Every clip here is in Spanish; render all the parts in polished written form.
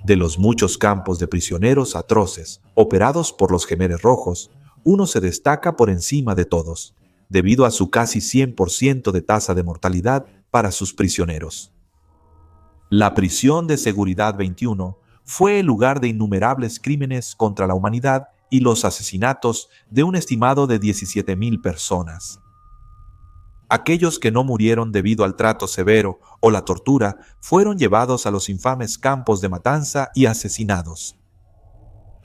De los muchos campos de prisioneros atroces operados por los Jemeres Rojos, uno se destaca por encima de todos, debido a su casi 100% de tasa de mortalidad para sus prisioneros. La prisión de seguridad 21 fue el lugar de innumerables crímenes contra la humanidad y los asesinatos de un estimado de 17,000 personas. Aquellos que no murieron debido al trato severo o la tortura fueron llevados a los infames campos de matanza y asesinados.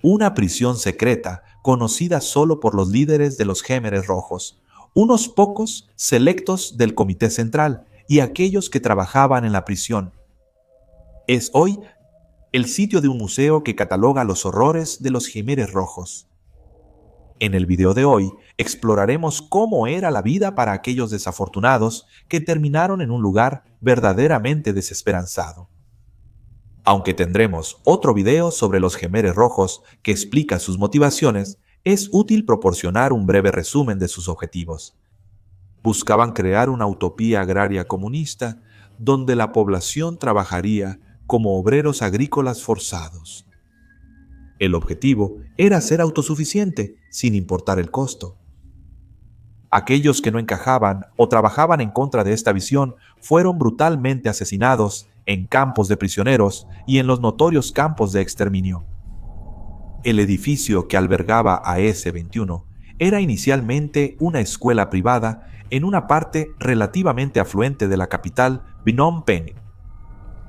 Una prisión secreta conocida solo por los líderes de los Jemeres Rojos, unos pocos selectos del Comité Central y aquellos que trabajaban en la prisión. Es hoy el sitio de un museo que cataloga los horrores de los Jemeres Rojos. En el video de hoy exploraremos cómo era la vida para aquellos desafortunados que terminaron en un lugar verdaderamente desesperanzado. Aunque tendremos otro video sobre los Jemeres Rojos que explica sus motivaciones, es útil proporcionar un breve resumen de sus objetivos. Buscaban crear una utopía agraria comunista donde la población trabajaría como obreros agrícolas forzados. El objetivo era ser autosuficiente, sin importar el costo. Aquellos que no encajaban o trabajaban en contra de esta visión fueron brutalmente asesinados en campos de prisioneros y en los notorios campos de exterminio. El edificio que albergaba a S-21 era inicialmente una escuela privada en una parte relativamente afluente de la capital, Phnom Penh.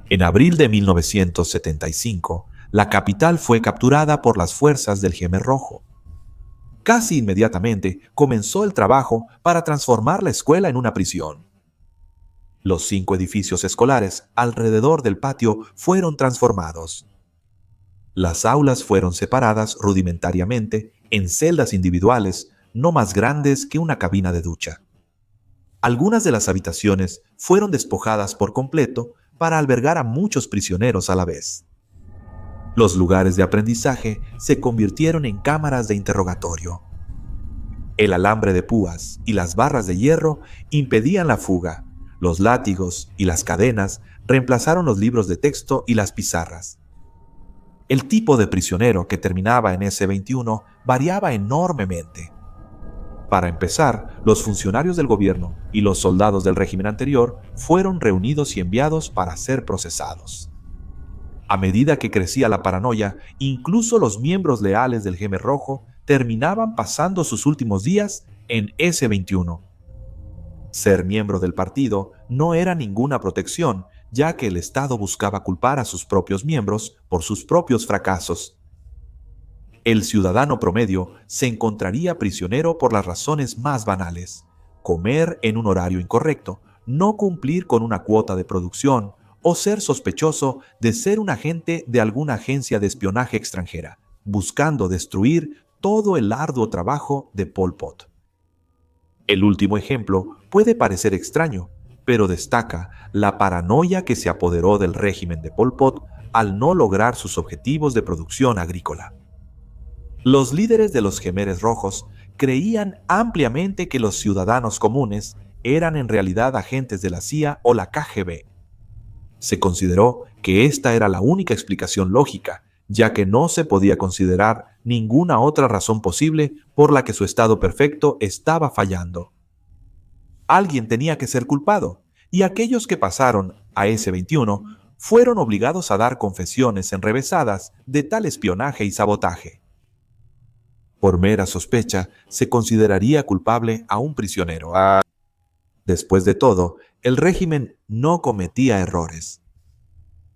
En abril de 1975, la capital fue capturada por las fuerzas del Jemer Rojo. Casi inmediatamente comenzó el trabajo para transformar la escuela en una prisión. Los 5 edificios escolares alrededor del patio fueron transformados. Las aulas fueron separadas rudimentariamente en celdas individuales no más grandes que una cabina de ducha. Algunas de las habitaciones fueron despojadas por completo para albergar a muchos prisioneros a la vez. Los lugares de aprendizaje se convirtieron en cámaras de interrogatorio. El alambre de púas y las barras de hierro impedían la fuga. Los látigos y las cadenas reemplazaron los libros de texto y las pizarras. El tipo de prisionero que terminaba en S-21 variaba enormemente. Para empezar, los funcionarios del gobierno y los soldados del régimen anterior fueron reunidos y enviados para ser procesados. A medida que crecía la paranoia, incluso los miembros leales del Jemer Rojo terminaban pasando sus últimos días en S-21. Ser miembro del partido no era ninguna protección, ya que el Estado buscaba culpar a sus propios miembros por sus propios fracasos. El ciudadano promedio se encontraría prisionero por las razones más banales: comer en un horario incorrecto, no cumplir con una cuota de producción o ser sospechoso de ser un agente de alguna agencia de espionaje extranjera, buscando destruir todo el arduo trabajo de Pol Pot. El último ejemplo puede parecer extraño, pero destaca la paranoia que se apoderó del régimen de Pol Pot al no lograr sus objetivos de producción agrícola. Los líderes de los Jemeres Rojos creían ampliamente que los ciudadanos comunes eran en realidad agentes de la CIA o la KGB. Se consideró que esta era la única explicación lógica, ya que no se podía considerar ninguna otra razón posible por la que su estado perfecto estaba fallando. Alguien tenía que ser culpado, y aquellos que pasaron a S-21 fueron obligados a dar confesiones enrevesadas de tal espionaje y sabotaje. Por mera sospecha, se consideraría culpable a un prisionero. Después de todo, el régimen no cometía errores.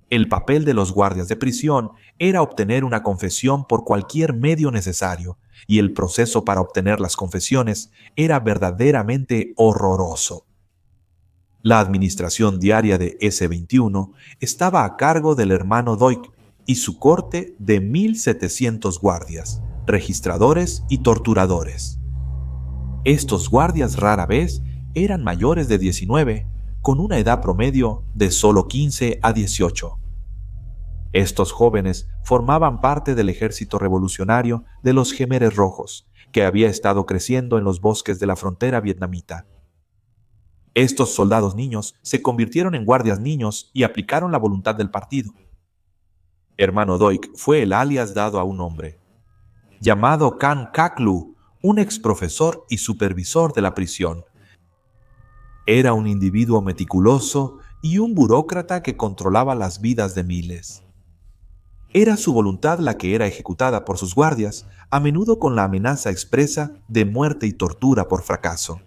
El papel de los guardias de prisión era obtener una confesión por cualquier medio necesario, y el proceso para obtener las confesiones era verdaderamente horroroso. La administración diaria de S-21 estaba a cargo del hermano Doig y su corte de 1,700 guardias, registradores y torturadores. Estos guardias rara vez eran mayores de 19, con una edad promedio de solo 15 a 18. Estos jóvenes formaban parte del ejército revolucionario de los Jemeres Rojos, que había estado creciendo en los bosques de la frontera vietnamita. Estos soldados niños se convirtieron en guardias niños y aplicaron la voluntad del partido. Hermano Doik fue el alias dado a un hombre llamado Kan Kaklu, un ex profesor y supervisor de la prisión. Era un individuo meticuloso y un burócrata que controlaba las vidas de miles. Era su voluntad la que era ejecutada por sus guardias, a menudo con la amenaza expresa de muerte y tortura por fracaso.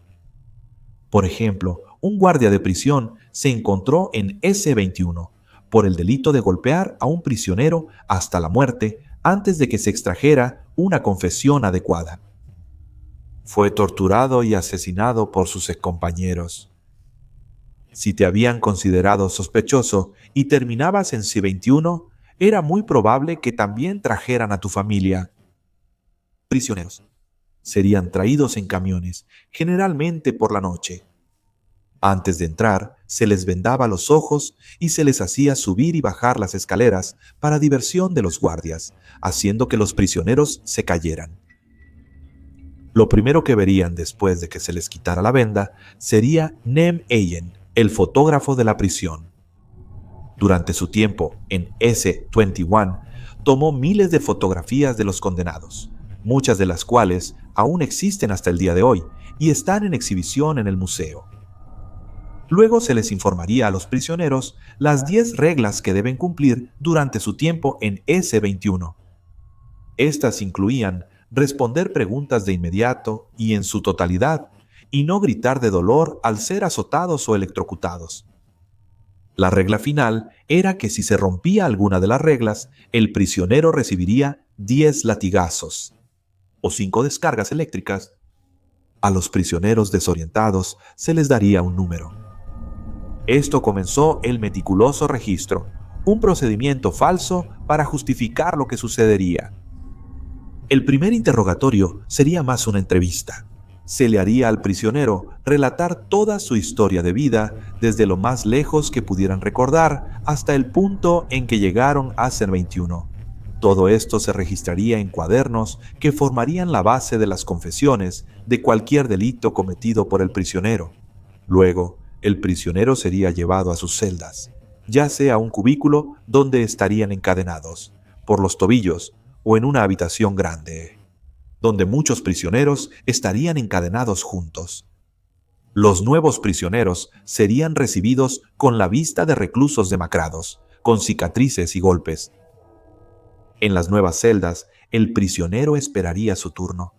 Por ejemplo, un guardia de prisión se encontró en S-21 por el delito de golpear a un prisionero hasta la muerte antes de que se extrajera una confesión adecuada. Fue torturado y asesinado por sus excompañeros. Si te habían considerado sospechoso y terminabas en C-21, era muy probable que también trajeran a tu familia. Prisioneros. Serían traídos en camiones, generalmente por la noche. Antes de entrar, se les vendaba los ojos y se les hacía subir y bajar las escaleras para diversión de los guardias, haciendo que los prisioneros se cayeran. Lo primero que verían después de que se les quitara la venda sería Nem Ayen, el fotógrafo de la prisión. Durante su tiempo en S-21, tomó miles de fotografías de los condenados, muchas de las cuales aún existen hasta el día de hoy y están en exhibición en el museo. Luego se les informaría a los prisioneros las 10 reglas que deben cumplir durante su tiempo en S-21. Estas incluían responder preguntas de inmediato y en su totalidad, y no gritar de dolor al ser azotados o electrocutados. La regla final era que si se rompía alguna de las reglas, el prisionero recibiría 10 latigazos o 5 descargas eléctricas. A los prisioneros desorientados se les daría un número. Esto comenzó el meticuloso registro, un procedimiento falso para justificar lo que sucedería. El primer interrogatorio sería más una entrevista. Se le haría al prisionero relatar toda su historia de vida, desde lo más lejos que pudieran recordar hasta el punto en que llegaron a ser 21. Todo esto se registraría en cuadernos que formarían la base de las confesiones de cualquier delito cometido por el prisionero. Luego, el prisionero sería llevado a sus celdas, ya sea a un cubículo donde estarían encadenados, por los tobillos, o en una habitación grande, donde muchos prisioneros estarían encadenados juntos. Los nuevos prisioneros serían recibidos con la vista de reclusos demacrados, con cicatrices y golpes. En las nuevas celdas, el prisionero esperaría su turno.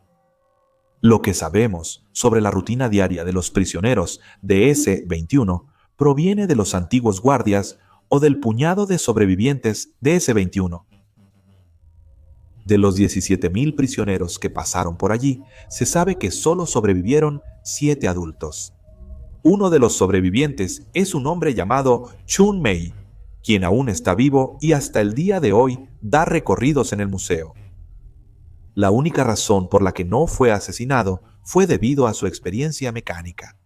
Lo que sabemos sobre la rutina diaria de los prisioneros de S-21 proviene de los antiguos guardias o del puñado de sobrevivientes de S-21. De los 17,000 prisioneros que pasaron por allí, se sabe que solo sobrevivieron 7 adultos. Uno de los sobrevivientes es un hombre llamado Chun Mei, quien aún está vivo y hasta el día de hoy da recorridos en el museo. La única razón por la que no fue asesinado fue debido a su experiencia mecánica.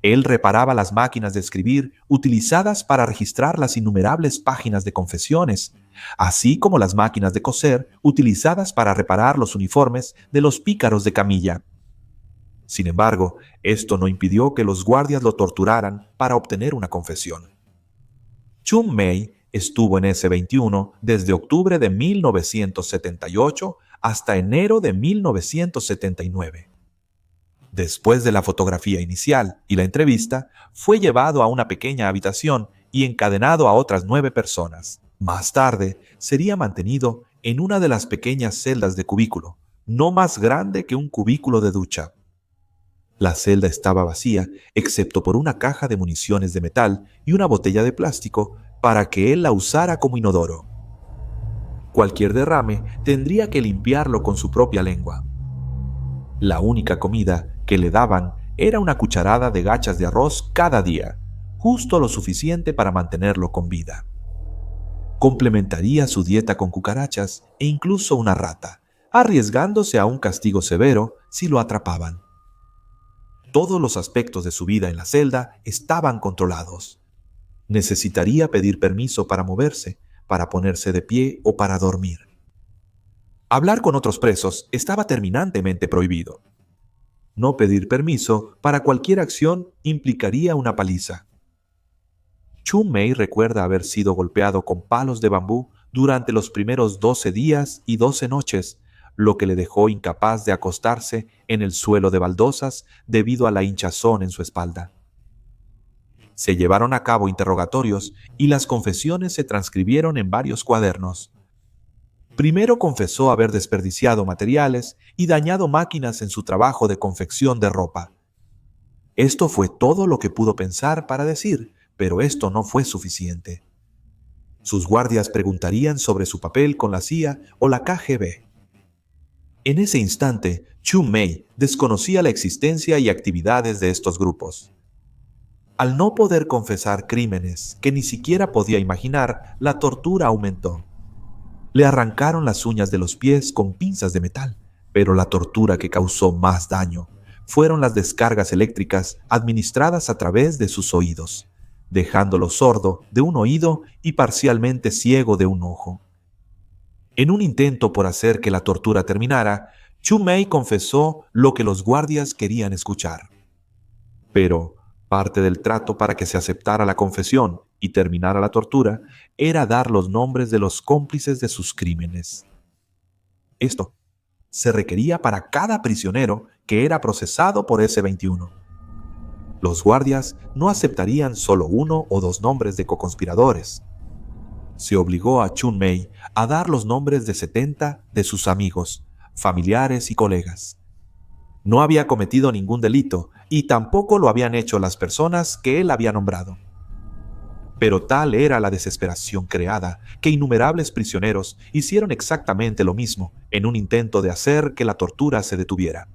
Él reparaba las máquinas de escribir utilizadas para registrar las innumerables páginas de confesiones, así como las máquinas de coser utilizadas para reparar los uniformes de los pícaros de camilla. Sin embargo, esto no impidió que los guardias lo torturaran para obtener una confesión. Chun Mei estuvo en S-21 desde octubre de 1978 hasta enero de 1979. Después de la fotografía inicial y la entrevista, fue llevado a una pequeña habitación y encadenado a otras 9 personas. Más tarde, sería mantenido en una de las pequeñas celdas de cubículo, no más grande que un cubículo de ducha. La celda estaba vacía, excepto por una caja de municiones de metal y una botella de plástico para que él la usara como inodoro. Cualquier derrame tendría que limpiarlo con su propia lengua. La única comida que le daban era una cucharada de gachas de arroz cada día, justo lo suficiente para mantenerlo con vida. Complementaría su dieta con cucarachas e incluso una rata, arriesgándose a un castigo severo si lo atrapaban. Todos los aspectos de su vida en la celda estaban controlados. Necesitaría pedir permiso para moverse, para ponerse de pie o para dormir. Hablar con otros presos estaba terminantemente prohibido. No pedir permiso para cualquier acción implicaría una paliza. Chun Mei recuerda haber sido golpeado con palos de bambú durante los primeros 12 días y 12 noches, lo que le dejó incapaz de acostarse en el suelo de baldosas debido a la hinchazón en su espalda. Se llevaron a cabo interrogatorios y las confesiones se transcribieron en varios cuadernos. Primero confesó haber desperdiciado materiales y dañado máquinas en su trabajo de confección de ropa. Esto fue todo lo que pudo pensar para decir, pero esto no fue suficiente. Sus guardias preguntarían sobre su papel con la CIA o la KGB. En ese instante, Chu Mei desconocía la existencia y actividades de estos grupos. Al no poder confesar crímenes que ni siquiera podía imaginar, la tortura aumentó. Le arrancaron las uñas de los pies con pinzas de metal, pero la tortura que causó más daño fueron las descargas eléctricas administradas a través de sus oídos, dejándolo sordo de un oído y parcialmente ciego de un ojo. En un intento por hacer que la tortura terminara, Chu Mei confesó lo que los guardias querían escuchar. Pero parte del trato para que se aceptara la confesión y terminara la tortura era dar los nombres de los cómplices de sus crímenes. Esto se requería para cada prisionero que era procesado por S-21. Los guardias no aceptarían solo 1 o 2 nombres de coconspiradores. Se obligó a Chu Mei a dar los nombres de 70 de sus amigos, familiares y colegas. No había cometido ningún delito y tampoco lo habían hecho las personas que él había nombrado. Pero tal era la desesperación creada que innumerables prisioneros hicieron exactamente lo mismo en un intento de hacer que la tortura se detuviera.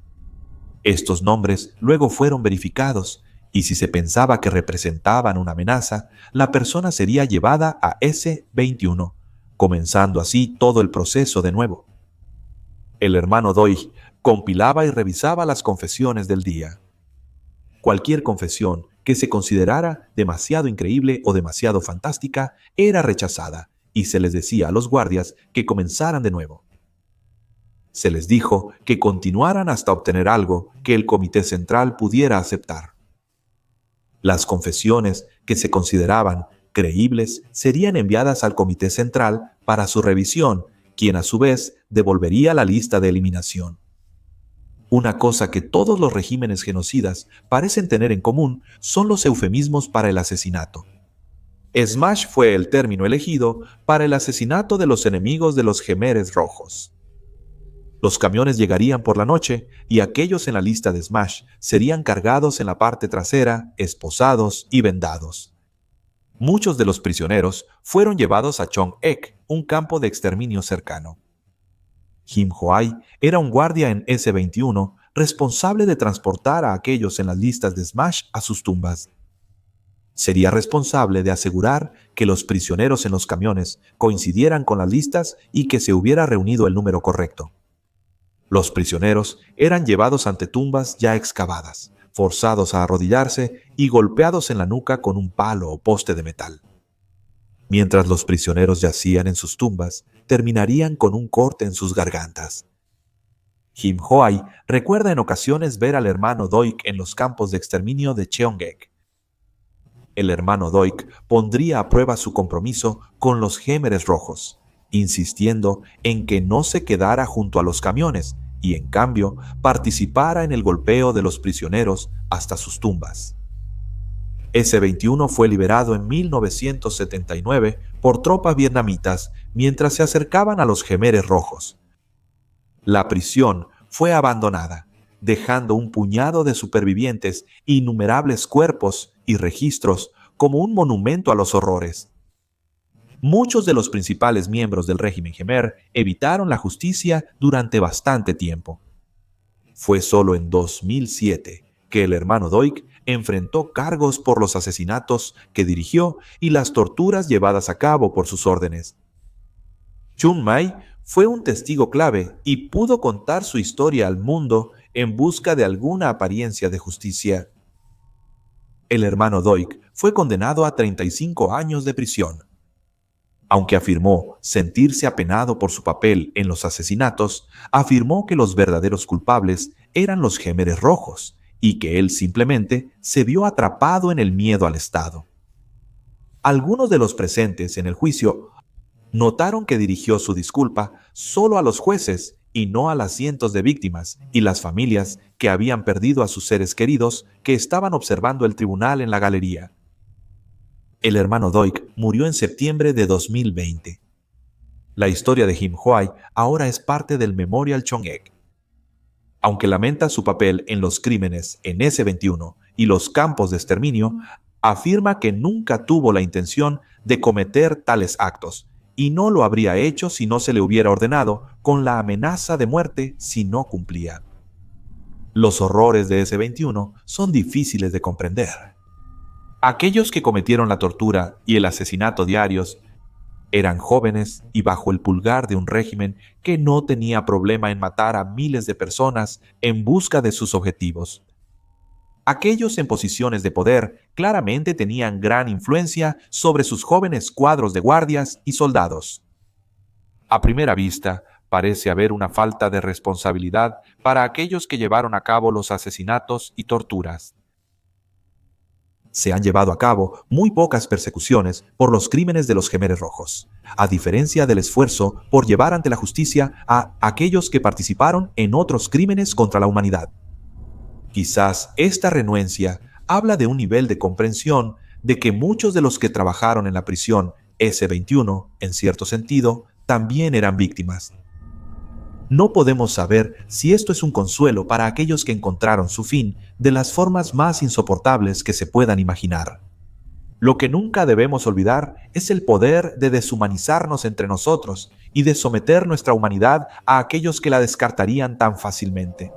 Estos nombres luego fueron verificados y si se pensaba que representaban una amenaza, la persona sería llevada a S-21, comenzando así todo el proceso de nuevo. El hermano Doig compilaba y revisaba las confesiones del día. Cualquier confesión que se considerara demasiado increíble o demasiado fantástica era rechazada y se les decía a los guardias que comenzaran de nuevo. Se les dijo que continuaran hasta obtener algo que el Comité Central pudiera aceptar. Las confesiones que se consideraban creíbles serían enviadas al Comité Central para su revisión, quien a su vez devolvería la lista de eliminación. Una cosa que todos los regímenes genocidas parecen tener en común son los eufemismos para el asesinato. Smash fue el término elegido para el asesinato de los enemigos de los Jemeres Rojos. Los camiones llegarían por la noche y aquellos en la lista de Smash serían cargados en la parte trasera, esposados y vendados. Muchos de los prisioneros fueron llevados a Chong-ek, un campo de exterminio cercano. Kim Ho-ai era un guardia en S-21 responsable de transportar a aquellos en las listas de Smash a sus tumbas. Sería responsable de asegurar que los prisioneros en los camiones coincidieran con las listas y que se hubiera reunido el número correcto. Los prisioneros eran llevados ante tumbas ya excavadas, forzados a arrodillarse y golpeados en la nuca con un palo o poste de metal. Mientras los prisioneros yacían en sus tumbas, terminarían con un corte en sus gargantas. Kim Ho-ai recuerda en ocasiones ver al hermano Doig en los campos de exterminio de Cheongek. El hermano Doig pondría a prueba su compromiso con los Jemeres Rojos, insistiendo en que no se quedara junto a los camiones y, en cambio, participara en el golpeo de los prisioneros hasta sus tumbas. S-21 fue liberado en 1979 por tropas vietnamitas mientras se acercaban a los Jemeres Rojos. La prisión fue abandonada, dejando un puñado de supervivientes, innumerables cuerpos y registros como un monumento a los horrores. Muchos de los principales miembros del régimen Jemer evitaron la justicia durante bastante tiempo. Fue solo en 2007 que el hermano Doig enfrentó cargos por los asesinatos que dirigió y las torturas llevadas a cabo por sus órdenes. Chu Mei fue un testigo clave y pudo contar su historia al mundo en busca de alguna apariencia de justicia. El hermano Doig fue condenado a 35 años de prisión. Aunque afirmó sentirse apenado por su papel en los asesinatos, afirmó que los verdaderos culpables eran los Jemeres Rojos y que él simplemente se vio atrapado en el miedo al Estado. Algunos de los presentes en el juicio Notaron que dirigió su disculpa solo a los jueces y no a las cientos de víctimas y las familias que habían perdido a sus seres queridos que estaban observando el tribunal en la galería. El hermano Doig murió en septiembre de 2020. La historia de Kim Hwai ahora es parte del Memorial Chong-ek. Aunque lamenta su papel en los crímenes en S-21 y los campos de exterminio, afirma que nunca tuvo la intención de cometer tales actos y no lo habría hecho si no se le hubiera ordenado con la amenaza de muerte si no cumplía. Los horrores de S-21 son difíciles de comprender. Aquellos que cometieron la tortura y el asesinato diarios eran jóvenes y bajo el pulgar de un régimen que no tenía problema en matar a miles de personas en busca de sus objetivos. Aquellos en posiciones de poder claramente tenían gran influencia sobre sus jóvenes cuadros de guardias y soldados. A primera vista, parece haber una falta de responsabilidad para aquellos que llevaron a cabo los asesinatos y torturas. Se han llevado a cabo muy pocas persecuciones por los crímenes de los Jemeres Rojos, a diferencia del esfuerzo por llevar ante la justicia a aquellos que participaron en otros crímenes contra la humanidad. Quizás esta renuencia habla de un nivel de comprensión de que muchos de los que trabajaron en la prisión S-21, en cierto sentido, también eran víctimas. No podemos saber si esto es un consuelo para aquellos que encontraron su fin de las formas más insoportables que se puedan imaginar. Lo que nunca debemos olvidar es el poder de deshumanizarnos entre nosotros y de someter nuestra humanidad a aquellos que la descartarían tan fácilmente.